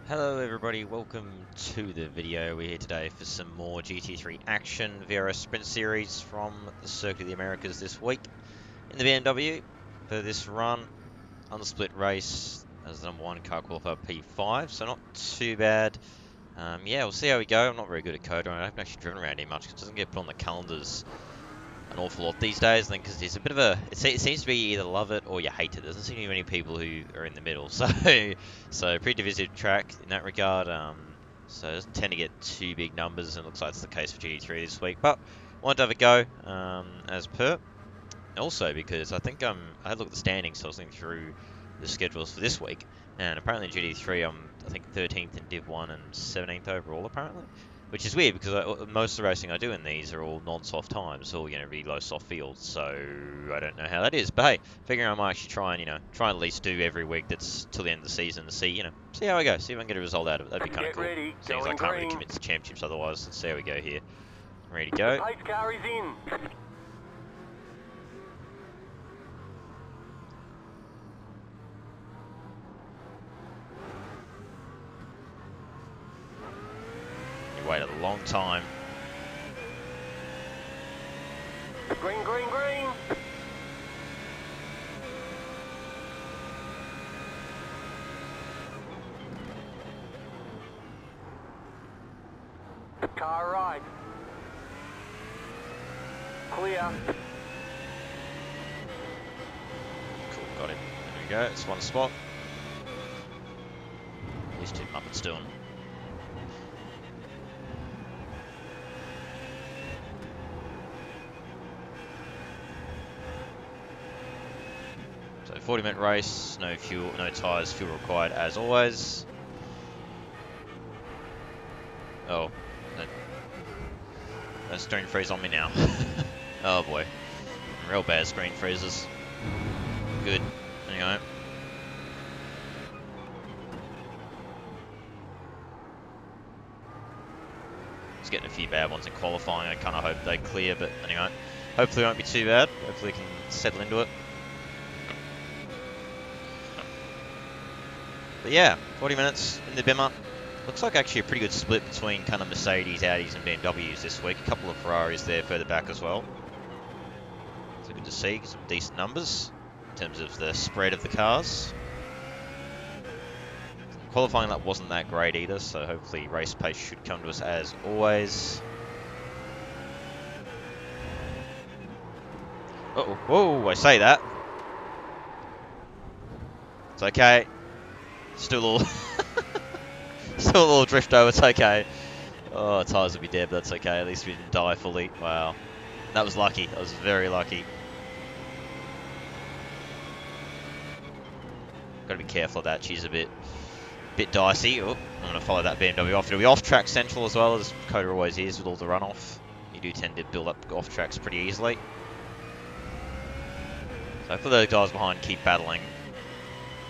Hello everybody, welcome to the video. We're here today for some more GT3 action VRS Sprint Series from the Circuit of the Americas this week in the BMW for this run on the split race as the number one car qualifier P5, so not too bad. Yeah, we'll see how we go. I'm not very good at CoTA. I haven't actually driven around here much because it doesn't get put on the calendars an awful lot these days. I think because there's a bit of a, it seems to be you either love it or you hate it. There doesn't seem to be many people who are in the middle. So pretty divisive track in that regard. So it doesn't tend to get too big numbers, and it looks like it's the case for GT3 this week. But wanted to have a go as per. Also because I think I had a look at the standings, so I was thinking through the schedules for this week, and apparently in GT3 I'm I think 13th in Div 1 and 17th overall apparently. Which is weird because most of the racing I do in these are all non-soft times, all really low soft fields. So I don't know how that is, but hey, figuring I might actually try and try and at least do every week that's till the end of the season to see see how I go, see if I can get a result out of it. That'd be kind of cool. Seems I can't really commit to championships otherwise. Let's see how we go here. Ready to go. The pace car is in. Wait a long time. Green, green, green. Car right. Clear. Cool, got him. There we go, it's one spot. These two Muppets doing. So 40-minute race, no fuel, no tyres, fuel required as always. Oh, no screen freeze on me now. Oh boy, real bad screen freezes. Good, anyway. Just getting a few bad ones in qualifying. I kind of hope they clear, but anyway, hopefully it won't be too bad. Hopefully we can settle into it. But yeah, 40 minutes in the Bimmer. Looks like actually a pretty good split between kind of Mercedes, Audis and BMWs this week. A couple of Ferraris there further back as well. So good to see, some decent numbers in terms of the spread of the cars. Qualifying lap wasn't that great either, so hopefully race pace should come to us as always. Uh-oh, whoa, I say that. It's okay. Still a little, still a little drift over, it's okay. Oh, tyres will be dead, but that's okay. At least we didn't die fully. Wow. That was lucky. That was very lucky. Got to be careful of that. She's a bit dicey. Oh, I'm going to follow that BMW off. It'll be off-track central as well, as CoTA always is with all the runoff. You do tend to build up off-tracks pretty easily. So hopefully those guys behind keep battling.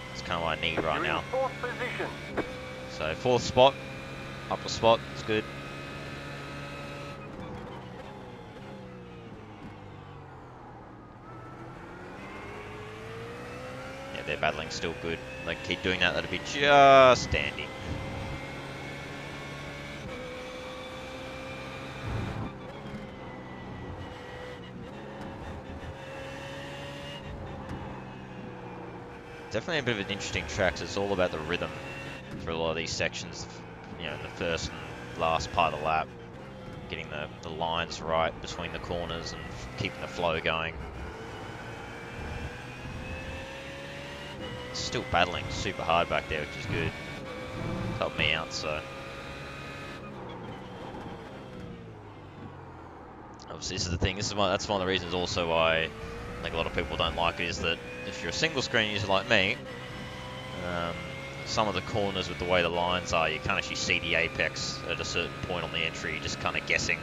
That's kind of what I need right now. Fourth position. So fourth spot, upper spot, it's good. Yeah, their battling's still good. They keep doing that, that'll be just dandy. Definitely a bit of an interesting track, so it's all about the rhythm for a lot of these sections, in the first and last part of the lap. Getting the lines right between the corners and keeping the flow going. It's still battling super hard back there, which is good. Helped me out, so. Obviously, this is the thing. That's one of the reasons also why I think a lot of people don't like it, is that if you're a single screen user like me, some of the corners with the way the lines are, you can't actually see the apex at a certain point on the entry. You're just kind of guessing.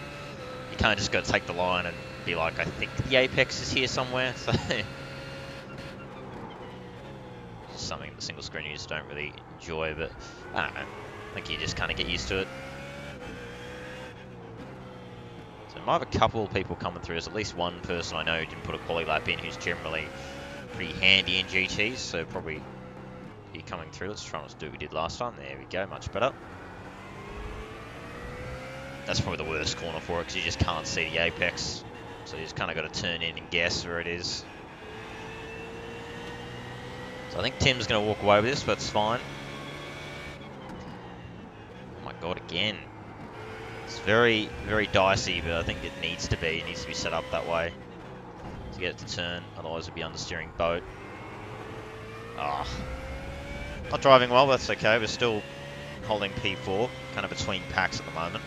You can't just go take the line and be like, I think the apex is here somewhere. So it's something the single screen users don't really enjoy, but I don't know. I think you just kind of get used to it. So I might have a couple of people coming through. There's at least one person I know who didn't put a quali lap in, who's generally pretty handy in GTs, so probably be coming through. Let's try not to do what we did last time. There we go, much better. That's probably the worst corner for it because you just can't see the apex. So you just kind of got to turn in and guess where it is. So I think Tim's going to walk away with this, but it's fine. Oh my god, again. It's very, very dicey, but I think it needs to be. It needs to be set up that way to get it to turn. Otherwise it'd be understeering boat. Ah. Not driving well, but that's okay. We're still holding P4, kind of between packs at the moment.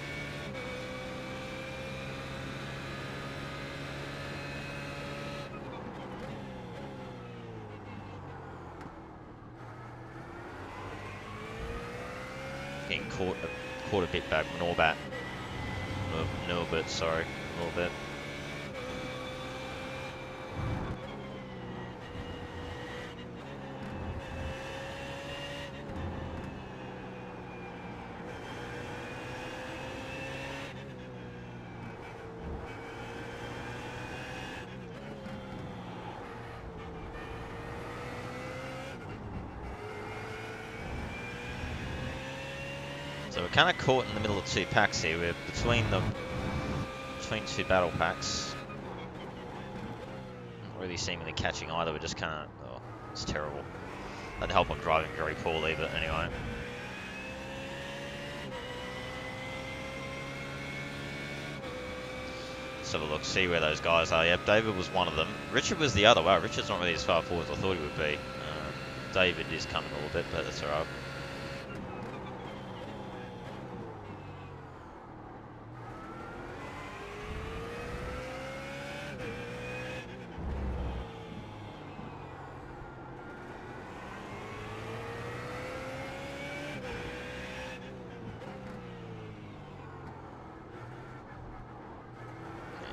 Getting caught a bit back, Norbit, sorry, Norbit. So we're kind of caught in the middle of two packs here. We're between two battle packs. Not really seemingly catching either. We're just kind of, oh, it's terrible. That'd help I'm driving very poorly, but anyway. Let's have a look, see where those guys are. Yep, David was one of them. Richard was the other. Wow, Richard's not really as far forward as I thought he would be. David is coming a little bit, but that's alright.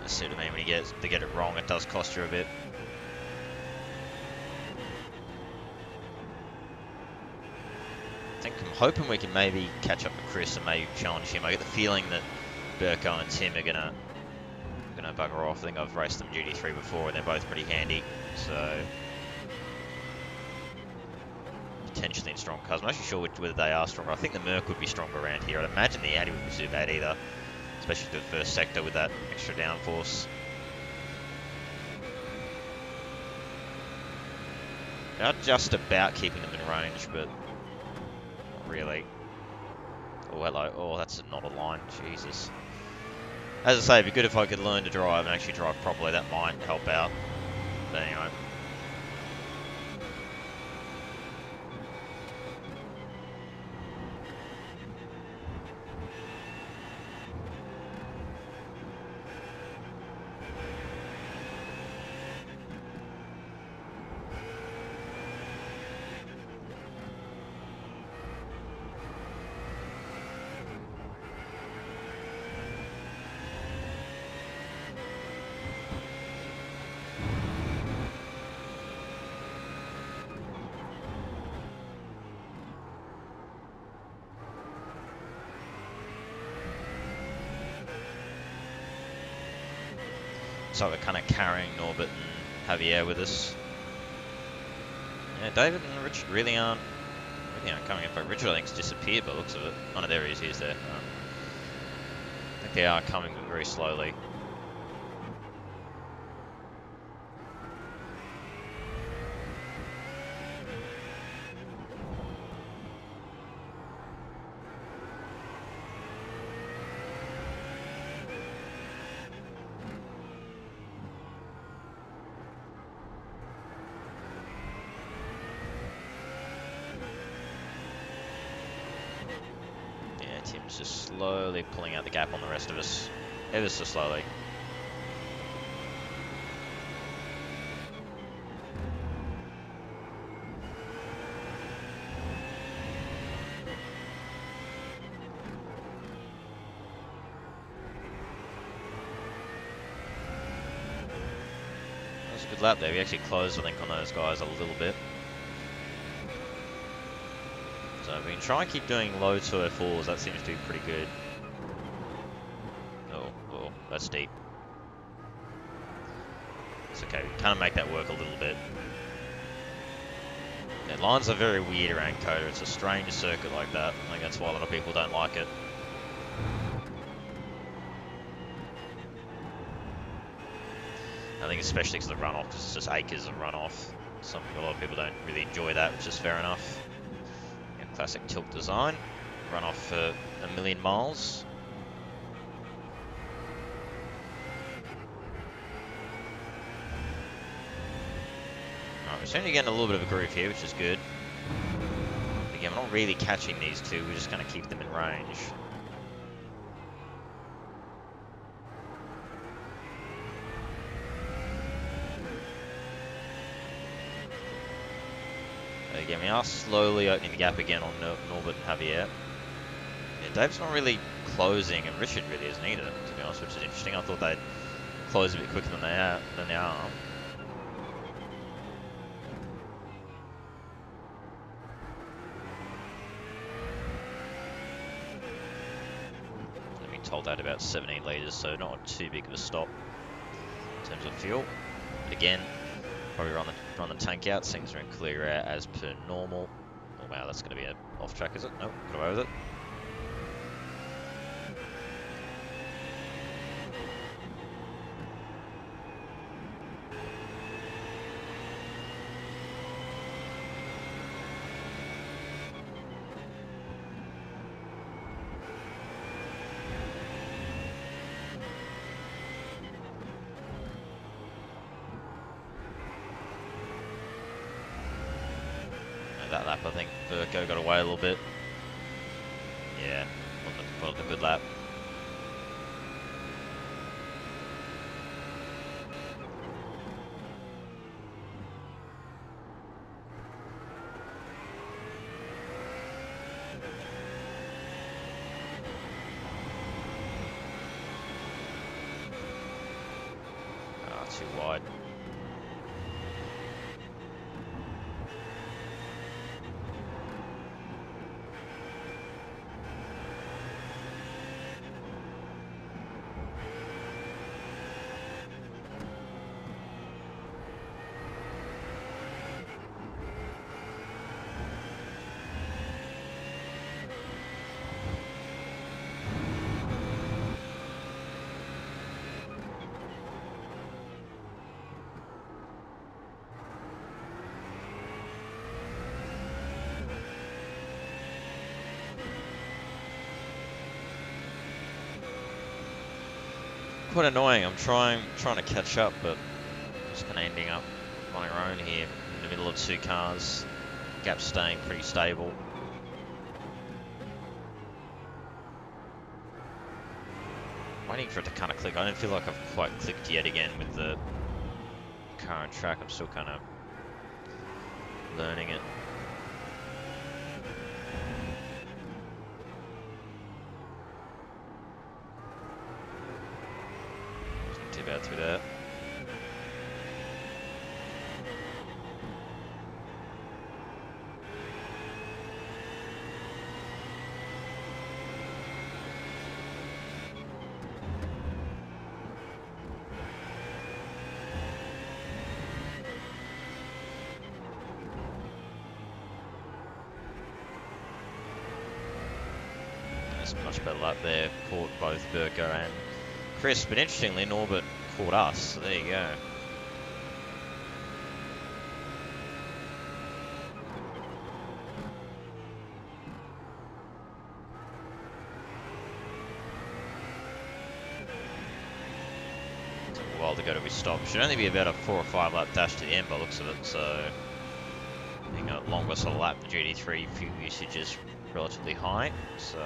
See what I mean, when you get it wrong, it does cost you a bit. I'm hoping we can maybe catch up to Chris and maybe challenge him. I get the feeling that Burko and Tim are gonna bugger off. I think I've raced them GT3 before, and they're both pretty handy. So potentially in strong cars. I'm not actually sure whether they are stronger. I think the Merc would be stronger around here. I'd imagine the Audi wouldn't be too bad either. Especially the first sector with that extra downforce. Now just about keeping them in range, but not really. Oh, hello. Oh, that's not a line. Jesus. As I say, it'd be good if I could learn to drive and actually drive properly. That might help out. But anyway. So we're kind of carrying Norbit and Javier with us. Yeah, David and Richard really aren't coming in. But Richard, I think, has disappeared by the looks of it. Oh no, there he is. He's there. I think they are coming very slowly. Tim's just slowly pulling out the gap on the rest of us, ever so slowly. That was a good lap there. We actually closed, I think, on those guys a little bit. So we can try and keep doing low tour falls. That seems to be pretty good. Oh, that's deep. It's okay. We can kind of make that work a little bit. Yeah, lines are very weird around CoTA. It's a strange circuit like that. I think that's why a lot of people don't like it. I think especially because of the runoff, because it's just acres of runoff. A lot of people don't really enjoy that, which is fair enough. Yeah, classic tilt design. Runoff for a million miles. Alright, we're starting to get in a little bit of a groove here, which is good. Again, we're not really catching these two, we're just going to keep them in range. Again, we are slowly opening the gap again on Norbert and Javier. Yeah, Dave's not really closing, and Richard really isn't either, to be honest, which is interesting. I thought they'd close a bit quicker than they are. I've been told that about 17 litres, so not too big of a stop in terms of fuel. But again, probably run the tank out. Things are in clear air as per normal. Oh wow, that's going to be off track, is it? Nope, got away with it. That lap, I think Verco got away a little bit. Yeah, wasn't a good lap. Too wide. Quite annoying. I'm trying to catch up, but just kind of ending up on our own here in the middle of two cars. Gap staying pretty stable. Waiting for it to kind of click. I don't feel like I've quite clicked yet again with the current track. I'm still kind of learning it. Too bad through that. Much better lap there, caught both Burko and Chris, but interestingly Norbert caught us, so there you go. Took a while to go to we stop. Should only be about a 4 or 5 lap dash to the end by the looks of it, so I think a longer sort of lap, the GT3 fuel usage is relatively high, so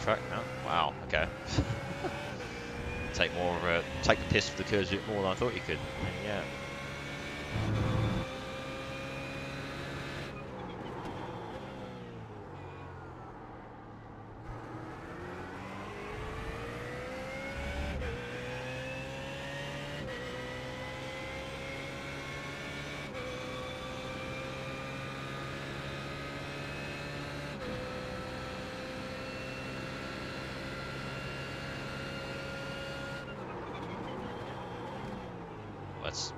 track now. Wow, okay. Take the piss for the curves a bit more than I thought you could. Yeah.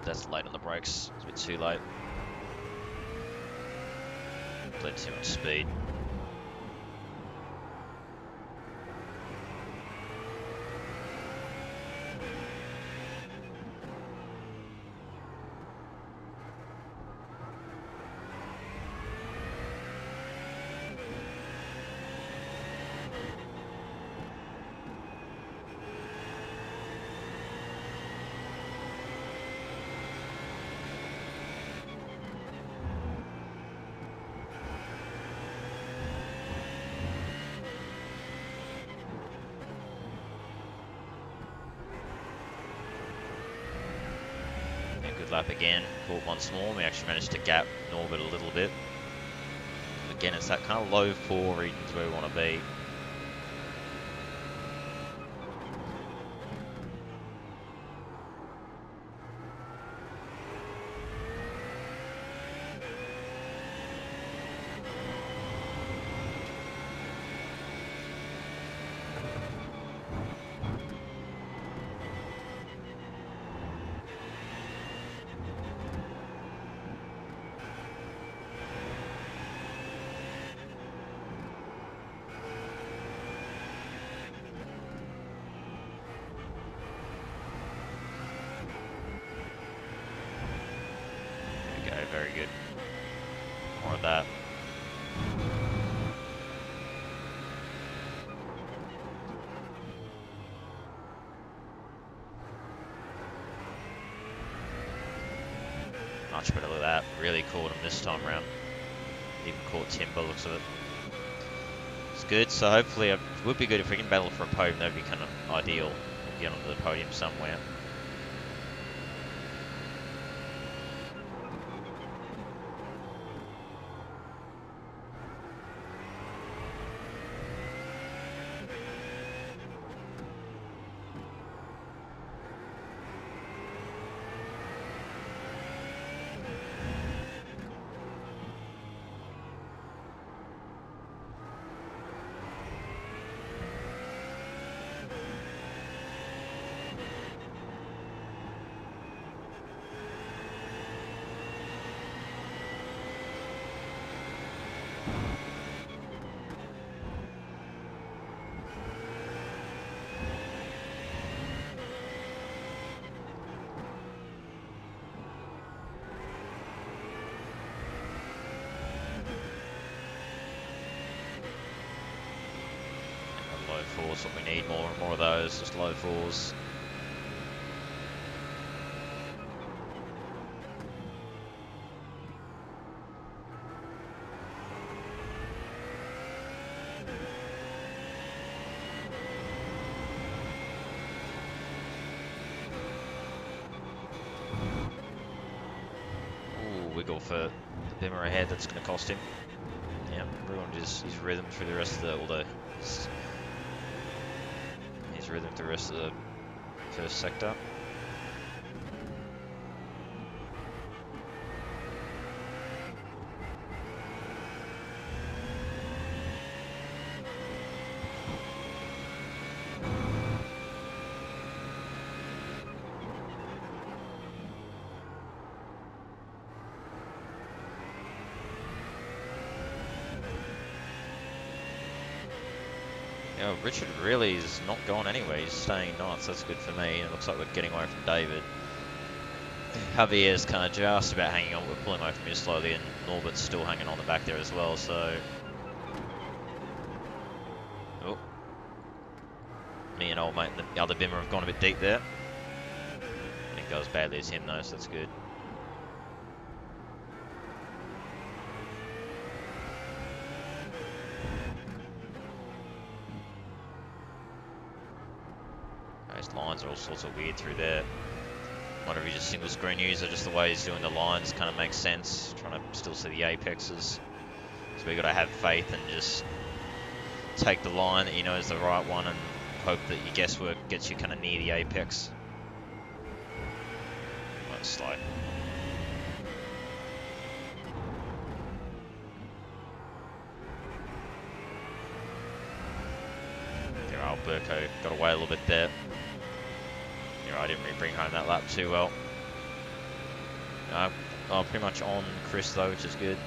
That's late on the brakes. It's a bit too late. Bled too much speed. Good lap again, caught once more. We actually managed to gap Norbert a little bit. Again, it's that kind of low 4 regions where we want to be. Very good. More of that. Much better with that. Really caught him this time around. Even caught Timber, looks of it. It's good, so hopefully it would be good if we can battle for a podium. That would be kind of ideal. Get onto the podium somewhere. Low 4s, what we need, more and more of those, just low 4s. Ooh, wiggle for the Bimmer ahead, that's going to cost him. Yeah, ruined his rhythm through the rest of the, although his rhythm through the rest of the first sector. Yeah, Richard really is not going anywhere. He's staying nice. That's good for me. It looks like we're getting away from David. Javier's kind of just about hanging on. We're pulling away from him slowly, and Norbert's still hanging on the back there as well. So, oh, me and old mate and the other Bimmer have gone a bit deep there. I didn't go as badly as him though, so that's good. Those lines are all sorts of weird through there. Wonder if he's just single screen user, just the way he's doing the lines kind of makes sense. Trying to still see the apexes. So we got to have faith and just take the line that you know is the right one and hope that your guesswork gets you kind of near the apex. Quite slow. There, old Burko got away a little bit there. I didn't really bring home that lap too well. Pretty much on Chris though, which is good.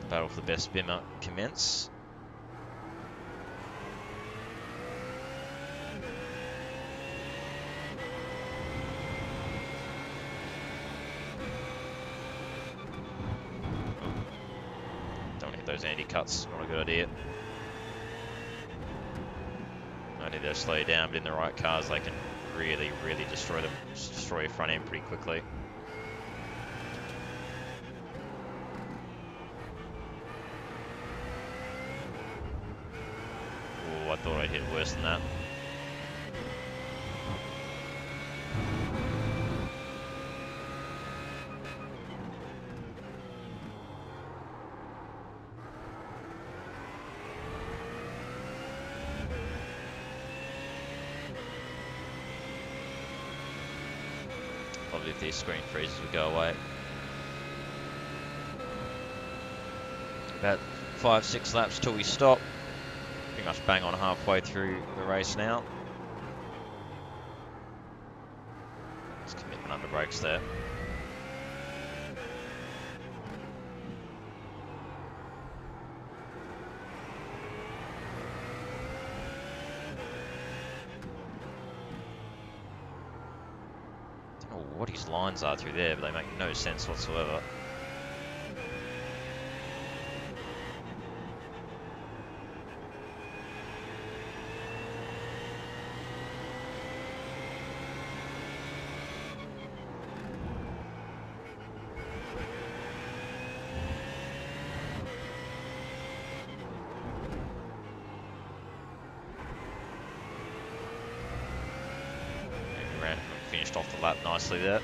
The battle for the best Bimmer commence. Don't hit those anti-cuts, not a good idea. I need to slow you down, but in the right cars they can really destroy your front end pretty quickly. Oh, I thought I'd hit worse than that. Probably if these screen freezes would go away. About 5-6 laps till we stop. Pretty much bang on halfway through the race now. It's commitment under brakes there. Don't know what his lines are through there, but they make no sense whatsoever. Finished off the lap nicely there.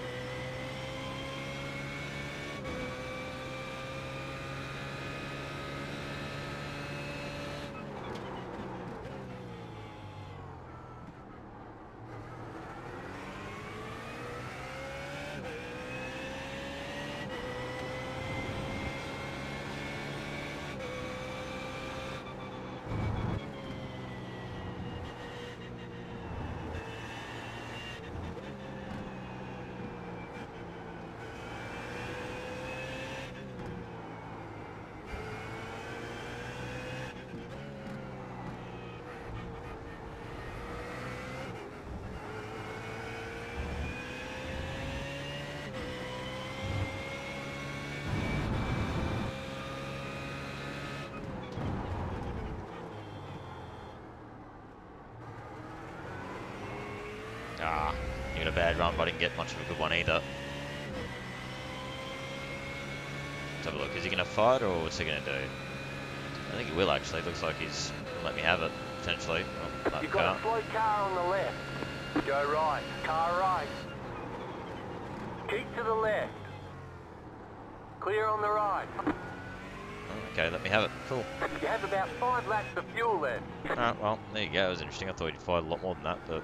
You got a bad run, but I didn't get much of a good one either. Let's have a look. Is he going to fight, or what's he going to do? I think he will, actually. Looks like he's going to let me have it, potentially. Oh, You've got a slow car on the left. Go right. Car right. Keep to the left. Clear on the right. Okay, let me have it. Cool. You have about 5 laps of fuel left. Alright, well, there you go. It was interesting. I thought he'd fight a lot more than that, but...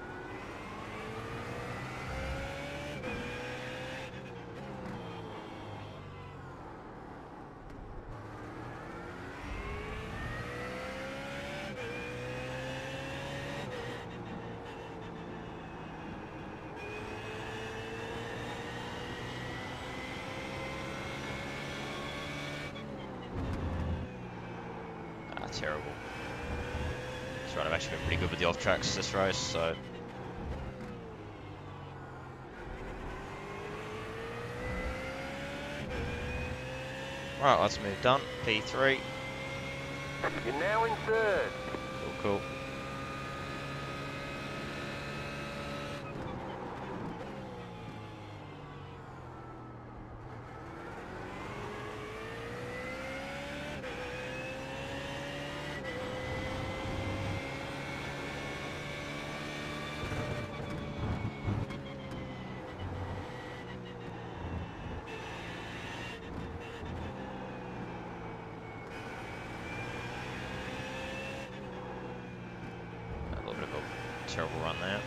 terrible. That's right, I've actually been pretty good with the off-tracks this race, so... Right, let's move done. P3. You're now in third. Cool. Terrible run there.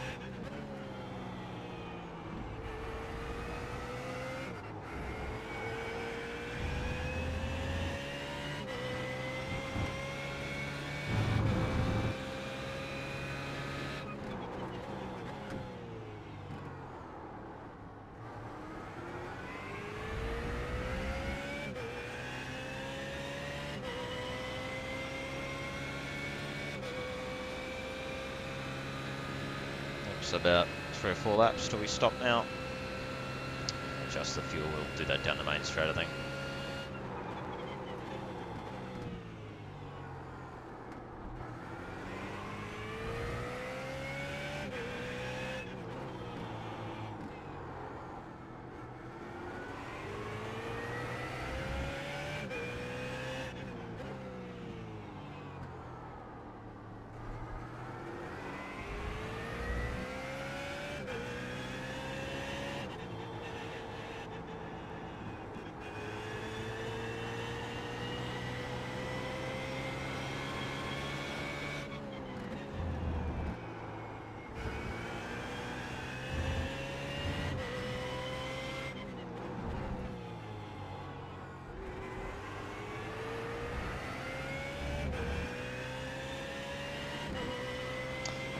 So about 3 or 4 laps till we stop now. Adjust the fuel, we'll do that down the main straight, I think.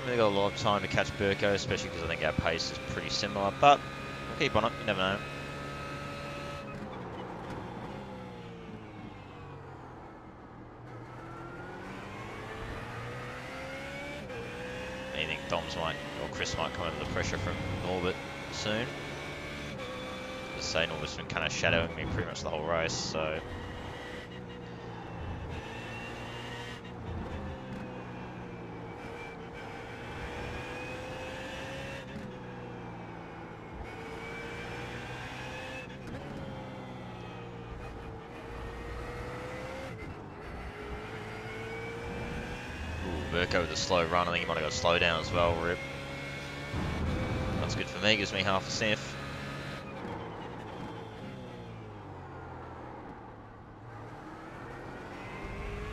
We've got a lot of time to catch Burko, especially because I think our pace is pretty similar, but we'll keep on it, you never know. I think Doms might, or Chris might come under the pressure from Norbert soon. As I say, Norbert's been kind of shadowing me pretty much the whole race, so... Burko with a slow run. I think he might have got a slow down as well. Rip. That's good for me. Gives me half a sniff.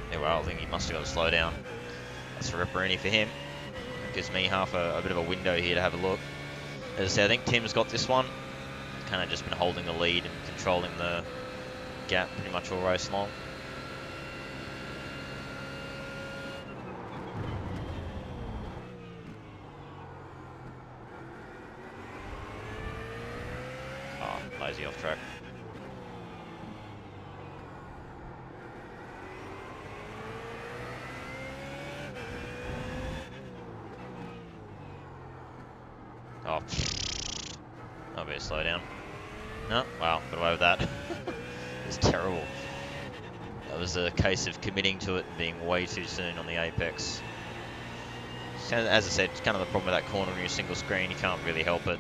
Yeah, well, I think he must have got a slow down. That's a ripperoonie for him. Gives me half a bit of a window here to have a look. As I said, I think Tim's got this one. Kind of just been holding the lead and controlling the gap pretty much all race long. Lazy off track. Oh, that'll be a slow down. No, wow, got away with that. It was terrible. That was a case of committing to it and being way too soon on the apex. As I said, it's kind of the problem with that corner when you're single screen, you can't really help it.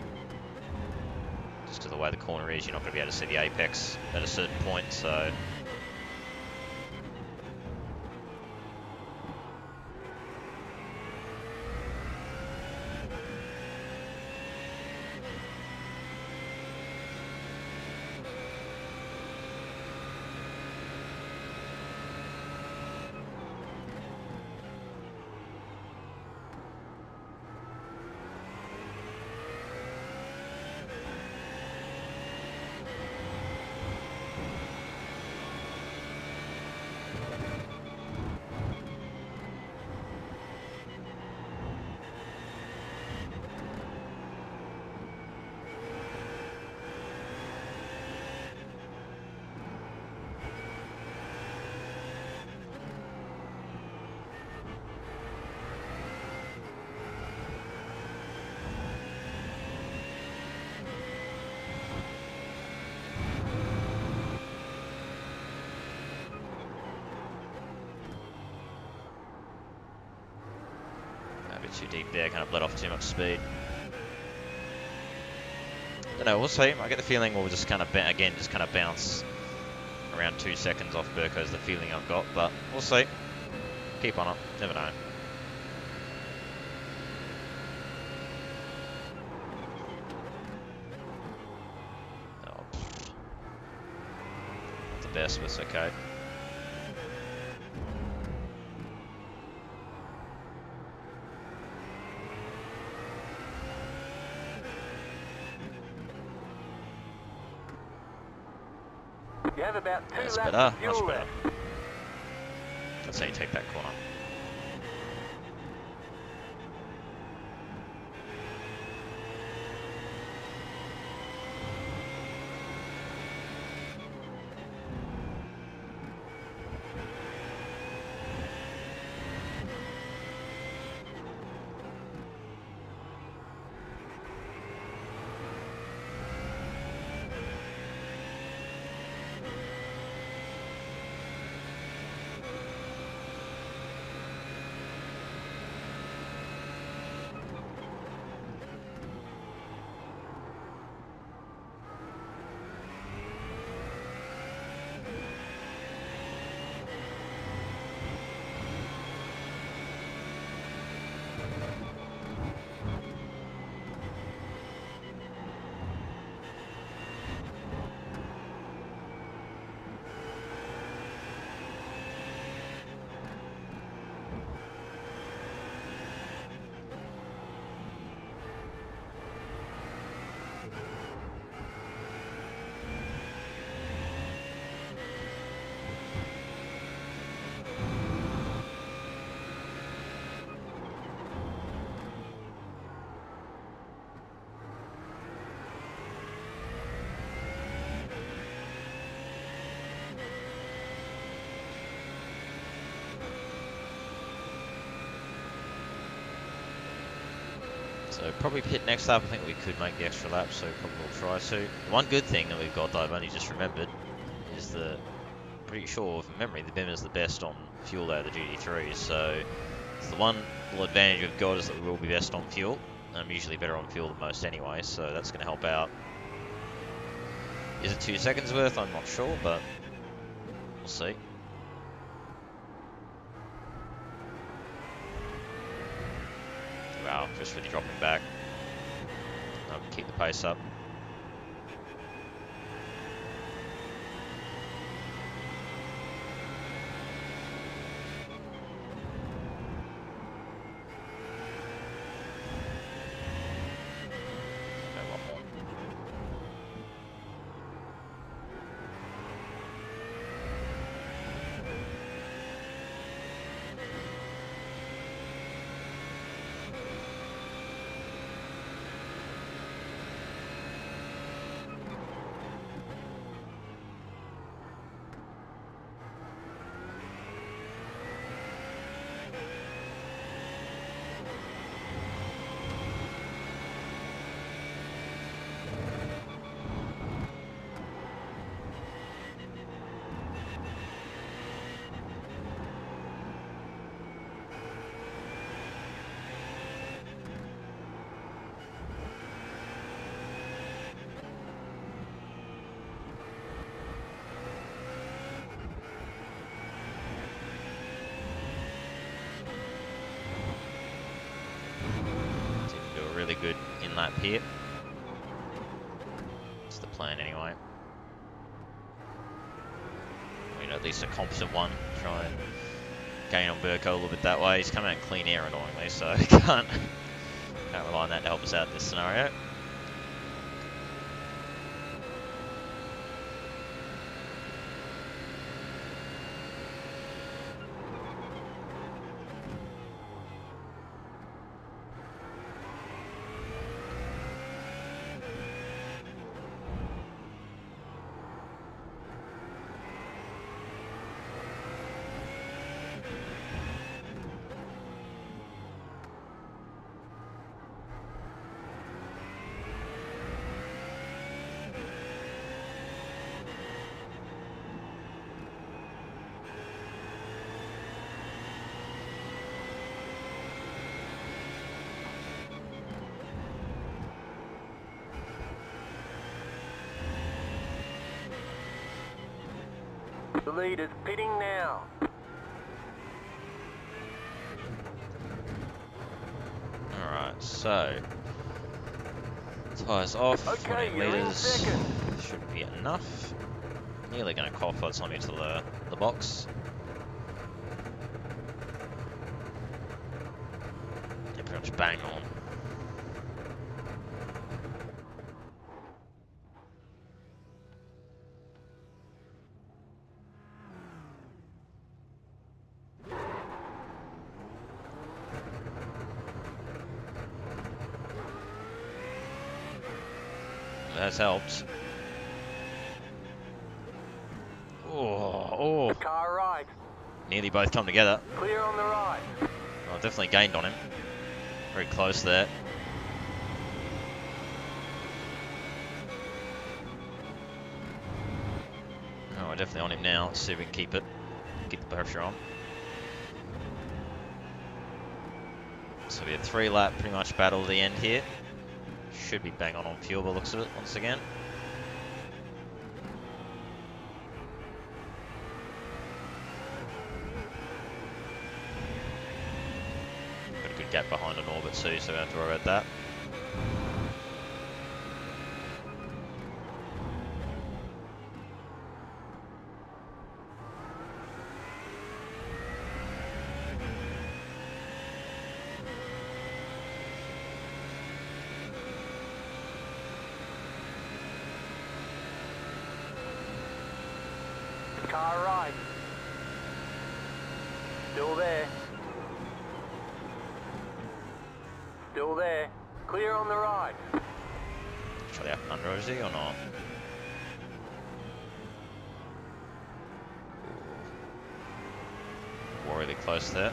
Just because of the way the corner is, you're not going to be able to see the apex at a certain point, so... Too deep there, kind of let off too much speed. I don't know, we'll see. I get the feeling we'll just kind of, again, just kind of bounce around 2 seconds off Burko's the feeling I've got, but we'll see. Keep on it, never know. Oh, not the best, but it's okay. You have about 2 That's laps better, of fuel much better. left. That's how you take that corner. So probably pit next up. I think we could make the extra lap, so probably we'll try to. One good thing that we've got that I've only just remembered is that I'm pretty sure from memory the Bimmer's the best on fuel out of the GT3. So it's the one little advantage we've got is that we will be best on fuel. I'm usually better on fuel than most anyway, so that's going to help out. Is it 2 seconds worth? I'm not sure, but we'll see. Wow, just really dropping back. I'll keep the pace up. Okay, one more. Really good in lap here. That's the plan anyway. I mean, at least a competent one. Try and gain on Burko a little bit that way. He's coming out clean air annoyingly, so can't rely on that to help us out in this scenario. The leader's pitting now. Alright, so tyres off, Okay, 14 you're in litres second. should be enough. Nearly going to cough by the time we get to the box. Yeah, pretty much bang on. That's helped. Oh, Car right. nearly both come together. Clear on the right. Oh, definitely gained on him. Very close there. Oh, we're definitely on him now. Let's see if we can keep it. Keep the pressure on. So we have 3-lap pretty much battle at the end here. Should be bang on fuel by the looks of it once again. Got a good gap behind an orbit too, so we don't have to worry about that. Car right. Still there. Still there. Clear on the right. Try the up and under, is he, or not? Really close there.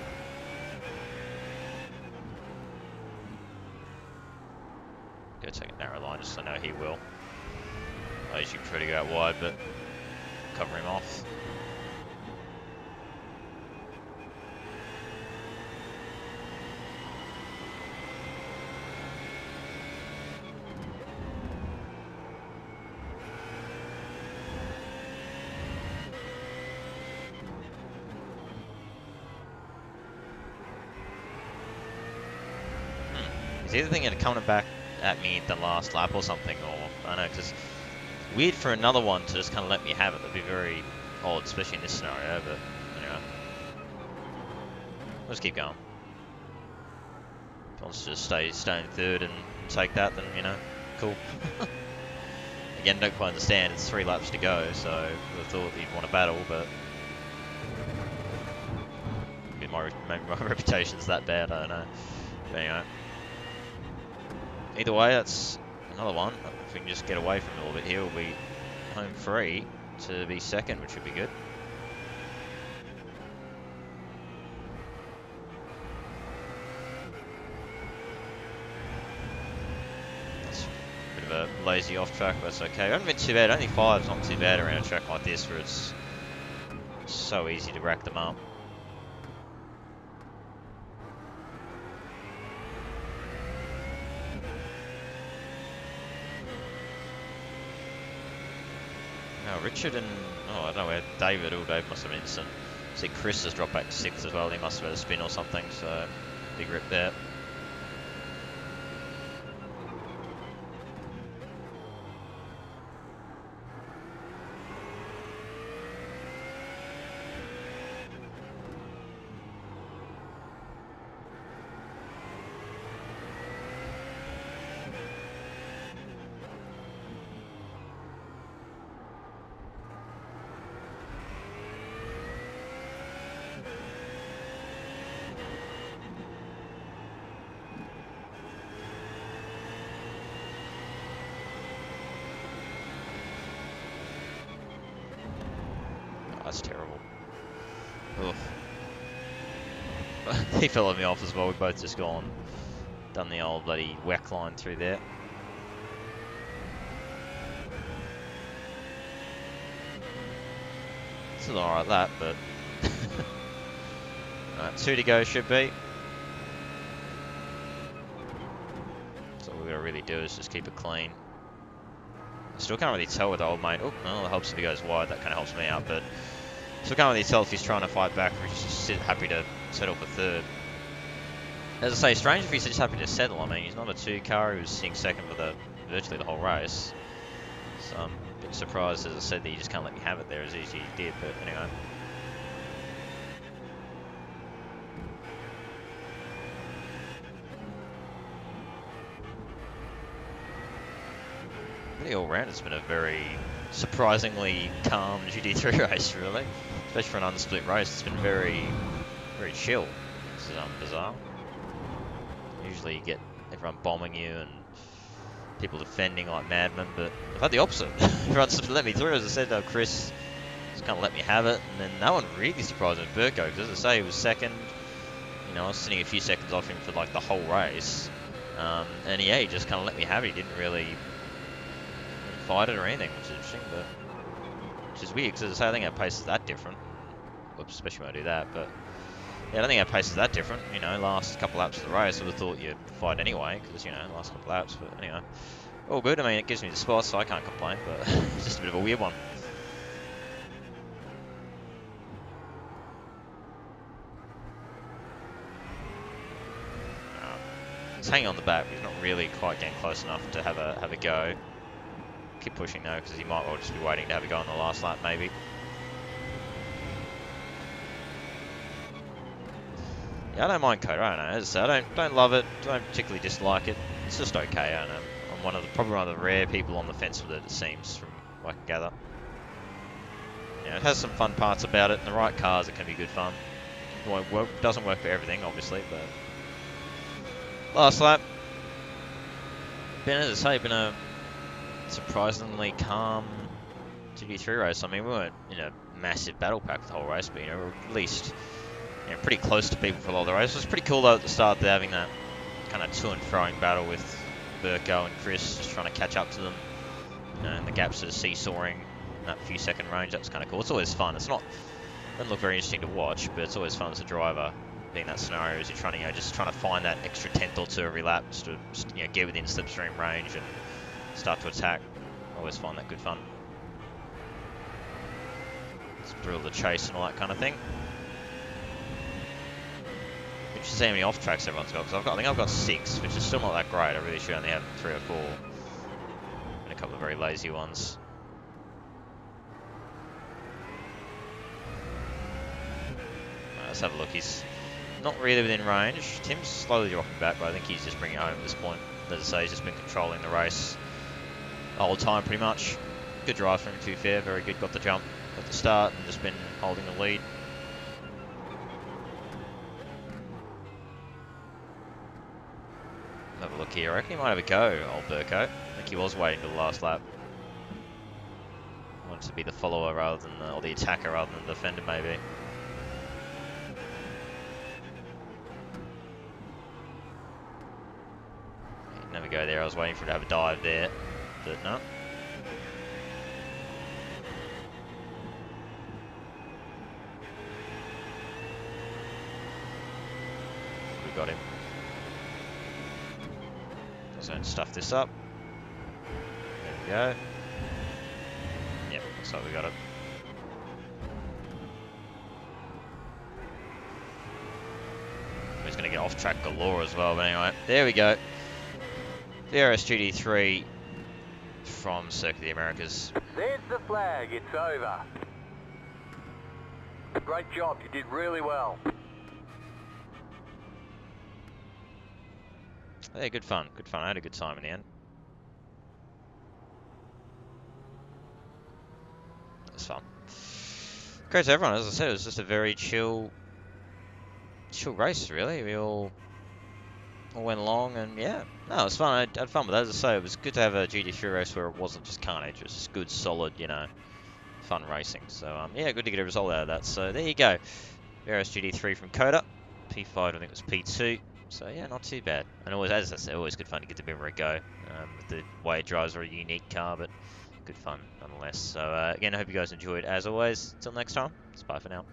Go take a narrow line just so I know he will. I usually try to go out wide, but cover him off. He's either thinking of coming back at me the last lap or something, or I don't know, because weird for another one to just kind of let me have it. That'd be very odd, especially in this scenario, but anyway. Let's keep going. If he wants to just stay in third and take that, then, you know, cool. Again, don't quite understand. It's 3 laps to go, so I thought he'd want to battle, but maybe my reputation's that bad, I don't know. But anyway. Either way, that's another one. If we can just get away from it a little bit here, we'll be home free to be second, which would be good. That's a bit of a lazy off track, but that's okay. I haven't been too bad. Only 5's not too bad around a track like this where it's so easy to rack them up. Richard and, I don't know where David must have been some. See, Chris has dropped back to 6th as well. He must have had a spin or something, so big rip there. That's terrible. Ugh. He fell me off as well. We both just done the old bloody whack line through there. Still alright that, but alright, 2 to go should be. So what we gotta really do is just keep it clean. I still can't really tell with the old mate. Oh, well, it helps if he goes wide. That kind of helps me out, but still can't really tell if he's trying to fight back or he's just happy to settle for third. As I say, strange if he's just happy to settle. I mean, he's not a 2 car. He was sitting second for virtually the whole race. So I'm a bit surprised, as I said, that he just can't let me have it there as easy as he did. But anyway. Really all round, it's been a very surprisingly calm GT3 race, really. Especially for an unsplit race, it's been very, very chill. This is bizarre. Usually you get everyone bombing you and people defending like madmen, but I've had the opposite. Everyone's just let me through. As I said, Chris just kind of let me have it, and then no one really surprised me with Burko, because as I say, he was second. You know, I was sitting a few seconds off him for like the whole race, and yeah, he just kind of let me have it. He didn't really fight it or anything, which is interesting, but which is weird, because as I say, I think our pace is that different. Whoops, especially when I do that, but yeah, I don't think our pace is that different. You know, last couple laps of the race, I would have thought you'd fight anyway, because, you know, last couple laps, but anyway. All good, I mean, it gives me the spot, so I can't complain, but it's just a bit of a weird one. He's hanging on the back, but he's not really quite getting close enough to have a go. Keep pushing though, because he might well just be waiting to have a go on the last lap, maybe. Yeah, I don't mind CoTA, I don't know. As I say, I don't love it, don't particularly dislike it. It's just okay, I don't know. I'm probably one of the rare people on the fence with it, it seems, from what I can gather. Yeah, it has some fun parts about it. In the right cars, it can be good fun. Doesn't work for everything, obviously, but last lap. As I say, been a surprisingly calm GT3 race. I mean, we weren't in a massive battle pack the whole race, but, you know, we're at least, you know, pretty close to people for a lot of the race. It was pretty cool, though, at the start, having that kind of to and froing battle with Burko and Chris, just trying to catch up to them. And the gaps are seesawing in that few second range. That's kind of cool. It's always fun. It's not, doesn't look very interesting to watch, but it's always fun as a driver. Being that scenario, as you're trying to, just trying to find that extra tenth or two every lap, just to, get within slipstream range and start to attack. Always find that good fun. It's thrill of the chase and all that kind of thing. You should see how many off tracks everyone's got, because I think I've got 6, which is still not that great. I really should only have 3 or 4, and a couple of very lazy ones. Let's have a look. He's not really within range. Tim's slowly dropping back, but I think he's just bringing it home at this point. As I say, he's just been controlling the race the whole time, pretty much. Good drive from him, to be fair. Very good. Got the jump, got the start, and just been holding the lead. Have a look here. I reckon he might have a go, old Burko. I think he was waiting till the last lap. Wanted to be the follower rather than or the attacker rather than the defender, maybe. Never go there. I was waiting for him to have a dive there, but no. We got him. So stuff this up. There we go. Yep, looks like we got it. He's going to get off track galore as well, but anyway, there we go. VRS GT3 from Circuit of the Americas. There's the flag, it's over. Great job, you did really well. Yeah, good fun, good fun. I had a good time in the end. It was fun. Great to everyone, as I said, it was just a very chill race, really. We all went along, and yeah, no, it was fun. I had fun with that. As I say, it was good to have a GT3 race where it wasn't just carnage. It was just good, solid, fun racing. So yeah, good to get a result out of that. So there you go. VRS GT3 from CoTA. P5, I think it was P2. So yeah, not too bad. And always, as I said, always good fun to get the Bimmer a go. The way it drives are a unique car, but good fun nonetheless. So again, I hope you guys enjoyed as always. Until next time, it's bye for now.